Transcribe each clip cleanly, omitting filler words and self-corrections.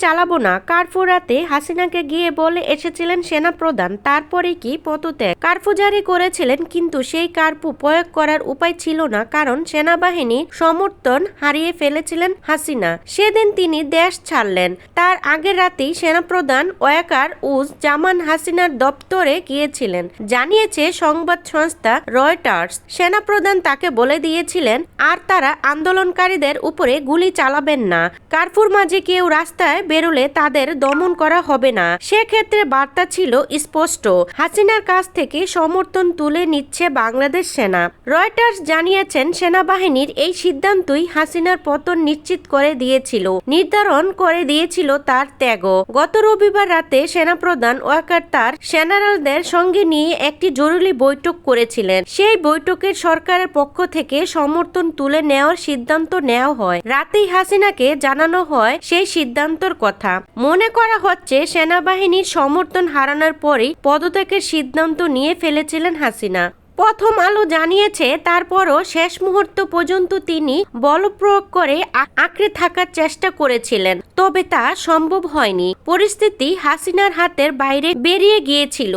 চালাবো না কারফিউ রাতে হাসিনাকে গিয়ে বলে এসেছিলেন সেনাপ্রধান, তারপরে কি পদত্যাগ কারফিউ জারি করেছিলেন, কিন্তু সেই কারফিউ প্রয়োগ করার উপায় ছিল না, কারণ সেনাবাহিনীর সমর্থন হারিয়ে ফেলেছিলেন হাসিনা। সেদিন তিনি দেশ ছাড়লেন। তার আগের রাতেই সেনাপ্রধান ওয়াকার উজ জামান হাসিনার দপ্তরে গিয়েছিলেন, জানিয়েছে সংবাদ সংস্থা রয়টার্স। সেনাপ্রধান তাকে বলে দিয়েছিলেন আর তারা আন্দোলনকারীদের উপরে গুলি চালাবেন না। কারফিউর মাঝে কেউ রাস্তায় বেরোলে তাদের দমন করা হবে না। সেক্ষেত্রে বার্তা ছিল স্পষ্ট, হাসিনার কাছ থেকে সমর্থন তুলে নিচ্ছে বাংলাদেশ সেনা। রয়টার্স জানিয়েছেন সেনাবাহিনীর এই সিদ্ধান্তই হাসিনার পতন নিশ্চিত করে দিয়েছিল, নির্ধারণ করে দিয়েছিল তার ত্যাগ। গত রবিবার রাতে সেনাপ্রধান ওয়াকার তার জেনারেলদের সঙ্গে নিয়ে একটি জরুরি বৈঠক করেছিলেন। সেই বৈঠকের সরকারের পক্ষ থেকে সমর্থন তুলে নেওয়ার সিদ্ধান্ত নেওয়া হয়। রাতেই হাসিনাকে জানানো হয় সেই সিদ্ধান্তর কথা। মনে করা হচ্ছে সেনাবাহিনীর সমর্থন হারানোর পরেই পদত্যাগের সিদ্ধান্ত নিয়ে ফেলেছিলেন হাসিনা। প্রথম আলো জানিয়েছে তারপরও শেষ মুহূর্ত পর্যন্ত তিনি বলপ্রয়োগ করে আঁকড়ে থাকার চেষ্টা করেছিলেন, তবে তা সম্ভব হয়নি। পরিস্থিতি হাসিনার হাতের বাইরে বেরিয়ে গিয়েছিল।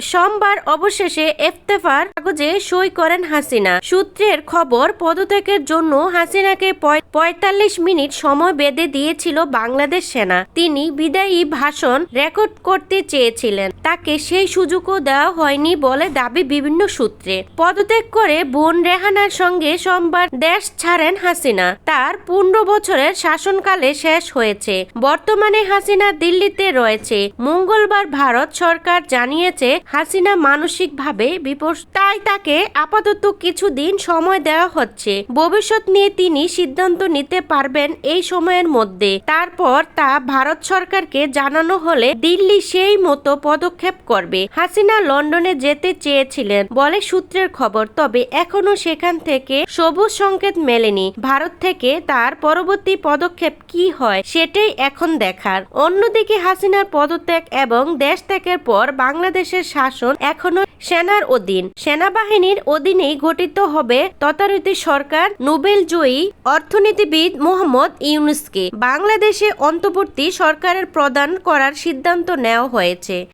সোমবার অবশেষে ইস্তফার কাগজে সই করেন হাসিনা। সূত্রের খবর, পদত্যাগের জন্য হাসিনাকে ৪৫ মিনিট সময় বেঁধে দিয়েছিল বাংলাদেশ সেনা। তিনি বিদায়ী ভাষণ রেকর্ড করতে চেয়েছিলেন, তাকে সেই সুযোগও দেওয়া হয়নি বলে দাবি বিভিন্ন সূত্রে। পদত্যাগ করে বোন রেহানার সঙ্গে সোমবার দেশ ছাড়েন হাসিনা। তার ১৫ বছরের শাসনকালে শেষ হয়েছে। বর্তমানে হাসিনা দিল্লিতে রয়েছে। মঙ্গলবার ভারত সরকার জানিয়েছে হাসিনা মানসিকভাবে বিপর্যস্ত, তাই তাকে আপাতত কিছুদিন সময় দেওয়া হচ্ছে। ভবিষ্যৎ নিয়ে তিনি সিদ্ধান্ত নিতে পারবেন এই সময়ের মধ্যে। তারপর তা ভারত সরকারকে জানানো হলে দিল্লি সেই মতো পদক্ষেপ করবে। হাসিনা লন্ডনে যেতে চেয়েছিলেন বলে সূত্রের খবর, তবে এখনো সেখান থেকে সবুজ সংকেত মেলেনি। ভারত থেকে তার পরবর্তী পদক্ষেপ কি হয় সেটাই এখন দেখার। অন্যদিকে হাসিনার পদত্যাগ এবং দেশ ত্যাগের পর বাংলাদেশের শাসন এখনো সেনার অধীন। সেনাবাহিনীর অধীনেই গঠিত হবে তথারীতি সরকার। নোবেলজয়ী অর্থনীতিবিদ মোহাম্মদ ইউনূসকে বাংলাদেশে অন্তর্বর্তী সরকারের প্রদান করার সিদ্ধান্ত নেওয়া হয়েছে।